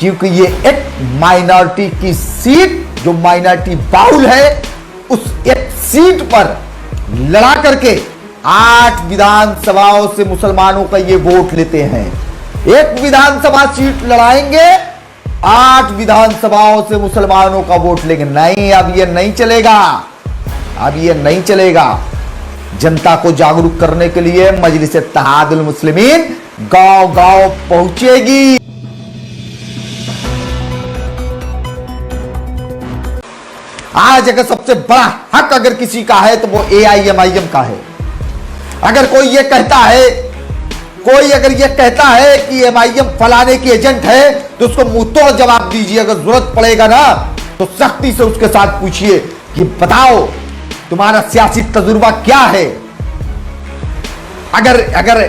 क्योंकि ये एक माइनॉरिटी की सीट, जो माइनॉरिटी बाहुल है, उस एक सीट पर लड़ा करके 8 विधानसभाओं से मुसलमानों का ये वोट लेते हैं। एक विधानसभा सीट लड़ाएंगे, 8 विधानसभाओं से मुसलमानों का वोट लेंगे। नहीं, अब ये नहीं चलेगा, अब ये नहीं चलेगा। जनता को जागरूक करने के लिए मजलिस इत्तेहादुल मुस्लिमीन गांव गांव पहुंचेगी। आज अगर सबसे बड़ा हक अगर किसी का है तो वो AIMIM का है। अगर कोई ये कहता है, कोई अगर ये कहता है कि MIM फलाने की एजेंट है, तो उसको मुंह तोड़ जवाब दीजिए। अगर जरूरत पड़ेगा ना तो सख्ती से उसके साथ पूछिए कि बताओ तुम्हारा सियासी तजुर्बा क्या है। अगर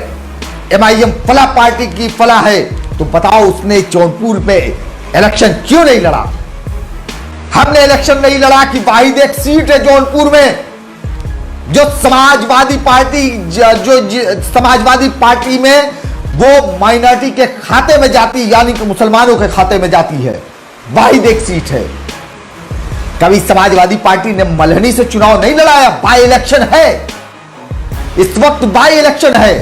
MIM फला पार्टी की फला है तो बताओ उसने जौनपुर में इलेक्शन क्यों नहीं लड़ा। हमने इलेक्शन नहीं लड़ा कि वाहिद एक सीट है जौनपुर में जो समाजवादी पार्टी, जो समाजवादी पार्टी में वो माइनॉरिटी के खाते में जाती, यानी कि मुसलमानों के खाते में जाती है। वाहिद एक सीट है। कभी समाजवादी पार्टी ने मल्हनी से चुनाव नहीं लड़ाया। बाई इलेक्शन है, इस वक्त बाई इलेक्शन है।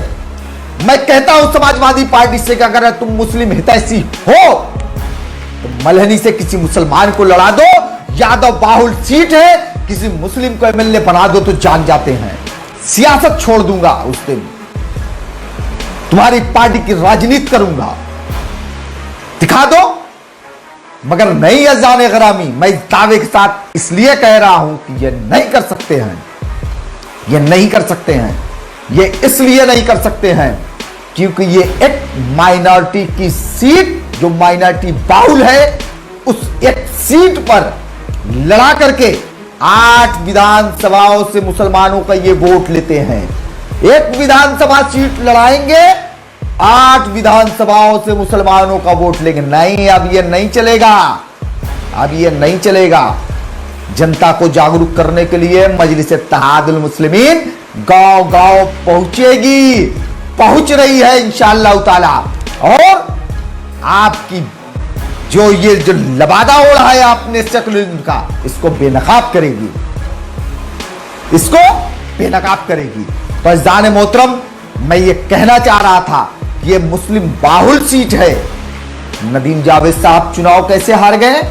मैं कहता हूं समाजवादी पार्टी से कि अगर तुम मुस्लिम हितैषी हो तो मल्हनी से किसी मुसलमान को लड़ा दो। यादव बाहुल सीट है, किसी मुस्लिम को MLA बना दो तो जान जाते हैं। सियासत छोड़ दूंगा उस दिन, तुम्हारी पार्टी की राजनीति करूंगा, दिखा दो। मगर नहीं अज़ान ग़रामी, मैं इस दावे के साथ इसलिए कह रहा हूं कि ये नहीं कर सकते हैं, ये नहीं कर सकते हैं। ये इसलिए नहीं कर सकते हैं क्योंकि ये एक माइनॉरिटी की सीट, जो माइनॉरिटी बाहुल है, उस एक सीट पर लड़ा करके 8 विधानसभाओं से मुसलमानों का ये वोट लेते हैं। एक विधानसभा सीट लड़ाएंगे, 8 विधानसभाओं से मुसलमानों का वोट लेंगे। नहीं, अब ये नहीं चलेगा, अब ये नहीं चलेगा। जनता को जागरूक करने के लिए मजलिस इत्तेहादुल मुस्लिमीन गांव गांव पहुंचेगी, पहुंच रही है इंशाअल्लाह ताला। और आपकी जो लबादा हो रहा है आपने सेकुलरिज्म का, इसको बेनकाब करेगी, इसको बेनकाब करेगी। तो अज़ीज़ान मोहतरम, मैं ये कहना चाह रहा था कि ये मुस्लिम बाहुल सीट है। नदीम जावेद साहब चुनाव कैसे हार गए,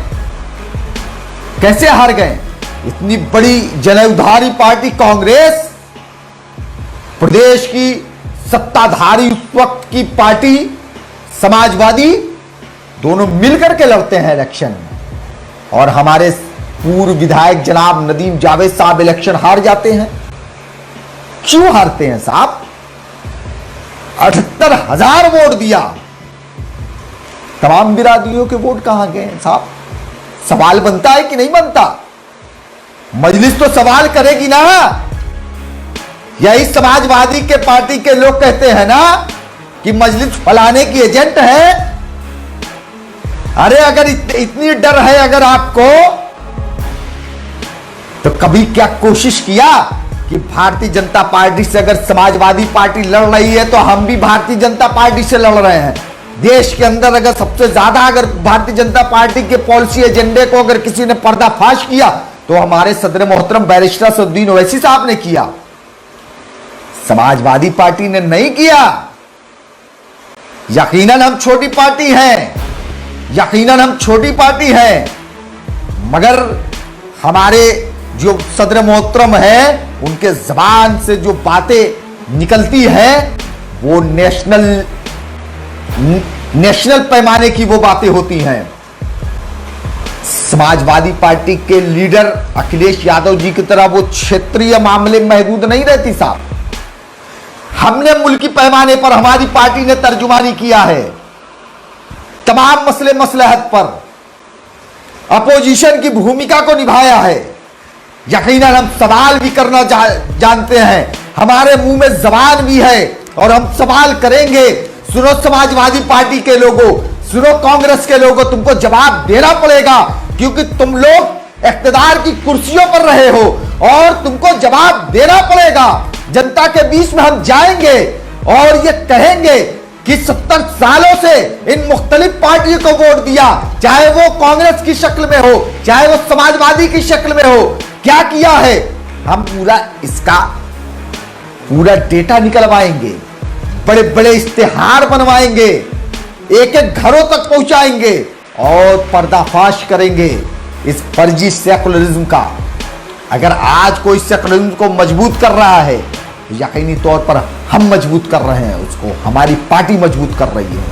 कैसे हार गए। इतनी बड़ी जनउद्धारी पार्टी कांग्रेस, प्रदेश की सत्ताधारी उस वक्त की पार्टी समाजवादी, दोनों मिलकर के लड़ते हैं इलेक्शन। और हमारे पूर्व विधायक जनाब नदीम जावेद साहब इलेक्शन हार जाते हैं। क्यों हारते हैं साहब? 78,000 वोट दिया, तमाम बिरादरियों के वोट कहां गए साहब? सवाल बनता है कि नहीं बनता? मजलिस तो सवाल करेगी ना। यही समाजवादी के पार्टी के लोग कहते हैं ना कि मजलिस फलाने की एजेंट है। अरे अगर इतनी डर है अगर आपको, तो कभी क्या कोशिश किया कि भारतीय जनता पार्टी से अगर समाजवादी पार्टी लड़ रही है तो हम भी भारतीय जनता पार्टी से लड़ रहे हैं। देश के अंदर अगर सबसे ज्यादा अगर भारतीय जनता पार्टी के पॉलिसी एजेंडे को अगर किसी ने पर्दाफाश किया तो हमारे सदर मोहतरम बैरिस्टर असदुद्दीन ओवैसी साहब ने किया, समाजवादी पार्टी ने नहीं किया। यकीनन हम छोटी पार्टी हैं, यकीनन हम छोटी पार्टी हैं, मगर हमारे जो सदर मोहतरम है उनके जबान से जो बातें निकलती हैं वो नेशनल पैमाने की वो बातें होती हैं। समाजवादी पार्टी के लीडर अखिलेश यादव जी की तरह वो क्षेत्रीय मामले में महदूद नहीं रहती साहब। हमने मुल्की पैमाने पर हमारी पार्टी ने तर्जुमानी किया है, तमाम मसले मसलहत पर अपोजिशन की भूमिका को निभाया है। यकीनन हम सवाल भी करना जानते हैं, हमारे मुंह में जबान भी है और हम सवाल करेंगे। सुनो समाजवादी पार्टी के लोगों, सुनो कांग्रेस के लोगों, तुमको जवाब देना पड़ेगा क्योंकि तुम लोग इख्तिदार की कुर्सियों पर रहे हो और तुमको जवाब देना पड़ेगा। जनता के बीच में हम जाएंगे और ये कहेंगे कि 70 सालों से इन मुख्तलिफ पार्टियों को वोट दिया, चाहे वो कांग्रेस की शक्ल में हो, चाहे वो समाजवादी की शक्ल में हो, क्या किया है। हम पूरा इसका पूरा डेटा निकलवाएंगे, बड़े बड़े इश्तेहार बनवाएंगे, एक एक घरों तक पहुंचाएंगे और पर्दाफाश करेंगे इस फर्जी सेकुलरिज्म का। अगर आज कोई सेकुलरिज्म को मजबूत कर रहा है, यकीनी तौर पर हम मजबूत कर रहे हैं उसको, हमारी पार्टी मजबूत कर रही है।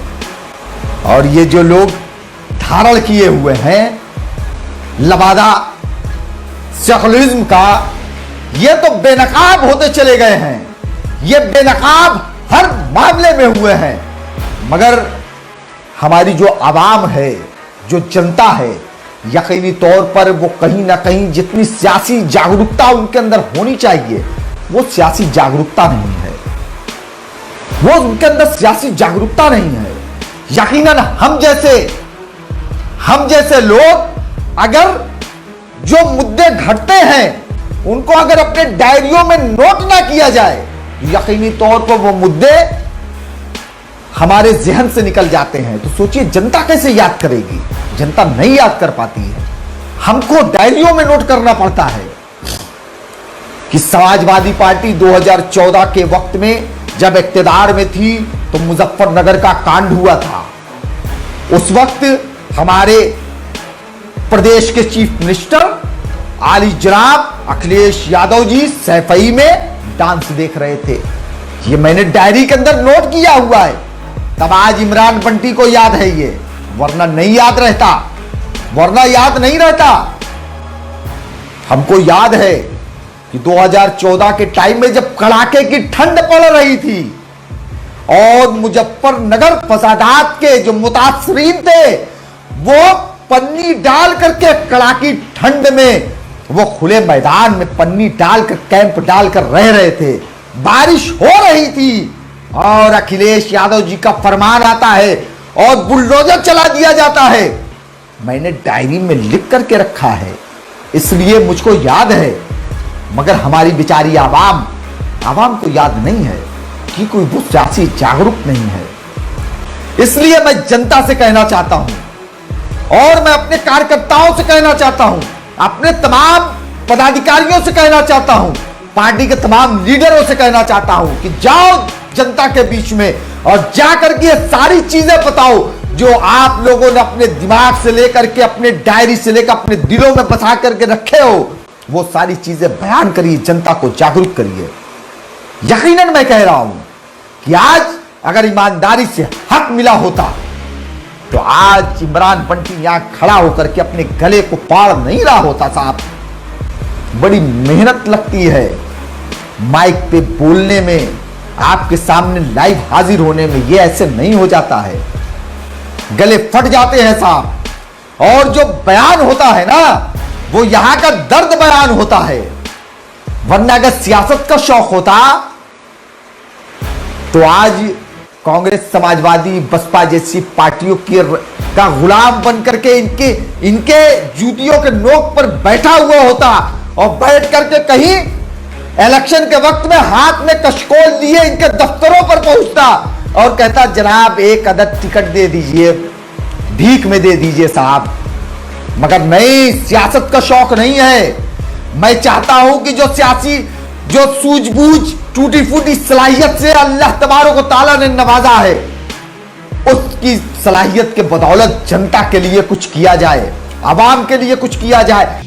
और ये जो लोग धारण किए हुए हैं लबादा सेकुलरिज्म का, ये तो बेनकाब होते चले गए हैं, ये बेनकाब हर मामले में हुए हैं। मगर हमारी जो आवाम है, जो जनता है, यकीनी तौर पर वो कहीं ना कहीं जितनी सियासी जागरूकता उनके अंदर होनी चाहिए, वो सियासी जागरूकता नहीं है, वो उनके अंदर सियासी जागरूकता नहीं है। यकीनन हम जैसे लोग अगर जो मुद्दे घटते हैं उनको अगर अपने डायरियों में नोट ना किया जाए, यकीनी तौर पर वो मुद्दे हमारे जहन से निकल जाते हैं। तो सोचिए जनता कैसे याद करेगी, जनता नहीं याद कर पाती है। हमको डायरियों में नोट करना पड़ता है कि समाजवादी पार्टी 2014 के वक्त में जब इख्तियार में थी तो मुजफ्फरनगर का कांड हुआ था। उस वक्त हमारे प्रदेश के चीफ मिनिस्टर आली जनाब अखिलेश यादव जी सैफई में डांस देख रहे थे। ये मैंने डायरी के अंदर नोट किया हुआ है। तब आज इमरान बंटी को याद है ये, वरना नहीं याद रहता, वरना याद नहीं रहता। हमको याद है कि 2014 के टाइम में जब कड़ाके की ठंड पड़ रही थी और मुजफ्फरनगर फसादात के जो मुतासरीन थे वो पन्नी डाल करके कड़ाकी ठंड में वो खुले मैदान में पन्नी डालकर कैंप डालकर रह रहे थे। बारिश हो रही थी और अखिलेश यादव जी का फरमान आता है और बुलडोजर चला दिया जाता है। मैंने डायरी में लिख करके रखा है, इसलिए मुझको याद है। मगर हमारी बेचारी आवाम को याद नहीं है कि कोई वो सियासी जागरूक नहीं है। इसलिए मैं जनता से कहना चाहता हूं और मैं अपने कार्यकर्ताओं से कहना चाहता हूं, अपने तमाम पदाधिकारियों से कहना चाहता हूं, पार्टी के तमाम लीडरों से कहना चाहता हूं कि जाओ जनता के बीच में और जाकर के ये सारी चीजें बताओ जो आप लोगों ने अपने दिमाग से लेकर के, अपने डायरी से लेकर अपने दिलों में बसा करके रखे हो, वो सारी चीजें बयान करिए, जनता को जागरूक करिए। यकीनन मैं कह रहा हूं कि आज अगर ईमानदारी से हक मिला होता तो आज इमरान बंटी यहां खड़ा होकर के अपने गले को पाड़ नहीं रहा होता। साहब, बड़ी मेहनत लगती है माइक पे बोलने में, आपके सामने लाइव हाजिर होने में, ये ऐसे नहीं हो जाता है, गले फट जाते हैं साहब। और जो बयान होता है ना, वो यहां का दर्द बयान होता है। वरना अगर सियासत का शौक होता तो आज कांग्रेस, समाजवादी, बसपा जैसी पार्टियों का गुलाम बनकर के इनके जूतियों के नोक पर बैठा हुआ होता और बैठ करके कहीं इलेक्शन के वक्त में हाथ में कशकोल लिए इनके दफ्तरों पर पहुंचता और कहता जनाब एक अदद टिकट दे दीजिए, भीख में दे दीजिए साहब। मगर नहीं, सियासत का शौक नहीं है। मैं चाहता हूं कि जो सूझबूझ, टूटी फूटी सलाहियत से अल्लाह तबारक व तआला ने नवाजा है, उसकी सलाहियत के बदौलत जनता के लिए कुछ किया जाए, आवाम के लिए कुछ किया जाए।